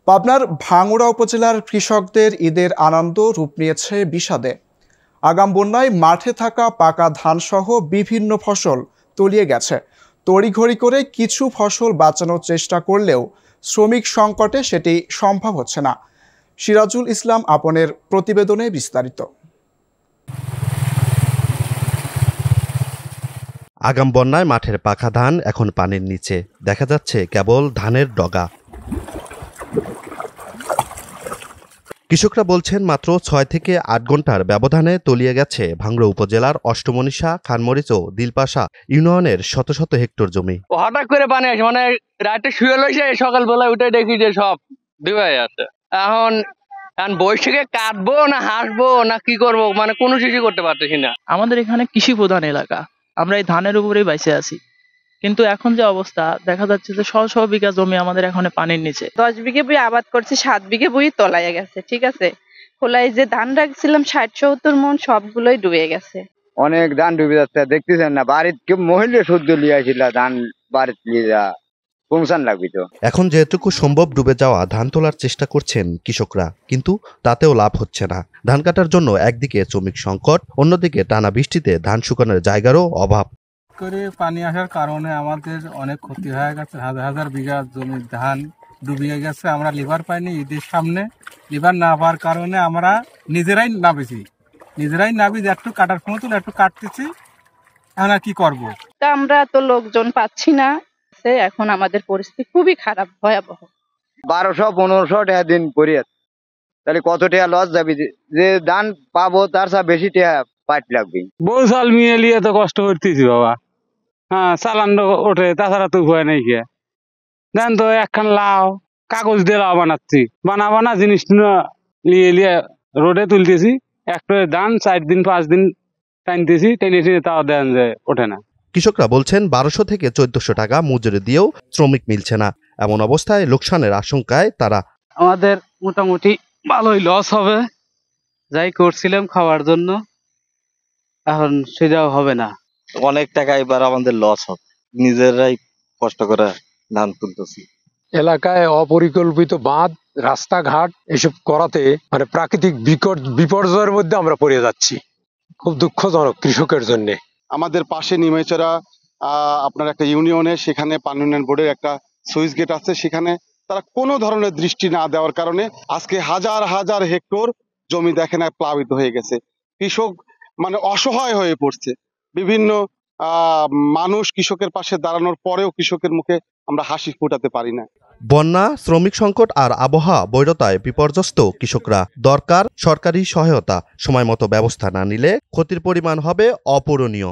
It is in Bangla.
পাবনার ভাঙ্গুড়া উপজেলার কৃষকদের ঈদের আনন্দ রূপ নিয়েছে বিষাদে। আগাম বন্যায় মাঠে থাকা পাকা ধানসহ বিভিন্ন ফসল তলিয়ে গেছে। তড়িঘড়ি করে কিছু ফসল বাঁচানোর চেষ্টা করলেও শ্রমিক সংকটে সেটি সম্ভব হচ্ছে না। সিরাজুল ইসলাম আপনের প্রতিবেদনে বিস্তারিত। আগাম বন্যায় মাঠের পাকা ধান এখন পানির নিচে, দেখা যাচ্ছে কেবল ধানের ডগা। কৃষকরা বলছেন মাত্র ৬ থেকে ৮ ঘন্টার ব্যবধানে তলিয়ে গেছে ভাঙ্গুড়া উপজেলার অষ্টমনীষা, খানমরিচ ও দিলপাশা ইউনিয়নের শত শত হেক্টর জমি। হঠাৎ করে পানি আসে, মানে রাতে শুয়ে লইছে, সকালবেলায় উঠে দেখি যে সব ডুবে আছে। এখন বৈশাখে কাটবো না হাসবো না কি করবো, মানে কোনো কিছু করতে পারতেছি না। আমাদের এখানে কৃষি প্রধান এলাকা, আমরা এই ধানের উপরেই বাইসে আছি, কিন্তু এখন যে অবস্থা দেখা যাচ্ছে যে শত শত বিঘা জমি আমাদের এখন পানির নিচে। 10 বিঘে বই আবাদ করছি, 7 বিঘে বই তলায় গেছে। ঠিক আছে, খোলায় যে ধান রাখছিলাম 60-70 মন, সবগুলোই ডুবে গেছে। অনেক ধান ডুবে যাচ্ছে, দেখতেছেন না। বাড়িতে কেউ মহিলা শুদ্ধ লিয়ে আসছিল ধান, বাড়িতে নিয়ে যা কমসান লাগবে তো। এখন যেটুকু সম্ভব ডুবে যাওয়া ধান তোলার চেষ্টা করছেন কৃষকরা, কিন্তু তাতেও লাভ হচ্ছে না। ধান কাটার জন্য একদিকে শ্রমিক সংকট, অন্যদিকে টানা বৃষ্টিতে ধান শুকানোর জায়গারও অভাব। করে পানি আসার কারণে আমাদের অনেক ক্ষতি হয়ে গেছে। হাজার হাজার বিঘা জমির ধান ডুবিয়ে গেছে। আমরা লিভার পাইনি ঈদের সামনে। লিভার না পাওয়ার কারণে আমরা নিজেরাই নাবি একটু কাটার সময় তুলে একটু কাটতেছি। এখন আর কি করবো? তা আমরা তো লোকজন পাচ্ছি না। এখন আমাদের পরিস্থিতি খুবই খারাপ, ভয়াবহ। 1200-1500 টাকা দিন করি, তাহলে কত টাকা লস যাবে? যে ধান পাবো তার চেয়ে বেশি টাকা পাট লাগবে। বউ চাল মিয়ে লিয়ে তো কষ্ট করতেছি বাবা। হ্যাঁ, চালান ওঠে, তাছাড়া তো উপায় নেই। কে দেন তো একখান লাউ কাগজ দিয়ে লাউ বানাচ্ছি, বানা জিনিস লিয়ে রোডে তুলতেছি। একটা ধান 4 দিন 5 দিন টানতেছি, টেনে তাও দেন যে ওঠে না। কৃষকরা বলছেন 1200 থেকে 1400 টাকা মজুরি দিয়েও শ্রমিক মিলছে না। এমন অবস্থায় লোকসানের আশঙ্কায় তারা। আমাদের মোটামুটি ভালোই লস হবে, যাই করছিলাম খাওয়ার জন্য, এখন সেটাও হবে না। অনেক টাকা এবার আমাদের লস হবে, নিজেরাই কষ্ট করে ধান তুলতেছি। এলাকায় অপরিকল্পিত বাঁধ, রাস্তাঘাট এসব করাতে মানে প্রাকৃতিক বিপর্যয়ের মধ্যে আমরা পড়ে যাচ্ছি। খুব দুঃখজনক কৃষকের জন্য। আমাদের পাশে নিমাইচড়া আপনার একটা ইউনিয়নে, সেখানে পানি উন্নয়ন বোর্ডের একটা সুইচ গেট আছে, সেখানে তারা কোনো ধরনের দৃষ্টি না দেওয়ার কারণে আজকে হাজার হাজার হেক্টর জমি দেখেন প্লাবিত হয়ে গেছে। কৃষক মানে অসহায় হয়ে পড়ছে। বিভিন্ন মানুষ কৃষকের পাশে দাঁড়ানোর পরেও কৃষকের মুখে আমরা হাসি ফোটাতে পারি না। বন্যা, শ্রমিক সংকট আর আবহাওয়া বৈরতায় বিপর্যস্ত কৃষকরা। দরকার সরকারি সহায়তা। সময়মতো ব্যবস্থা না নিলে ক্ষতির পরিমাণ হবে অপূরণীয়।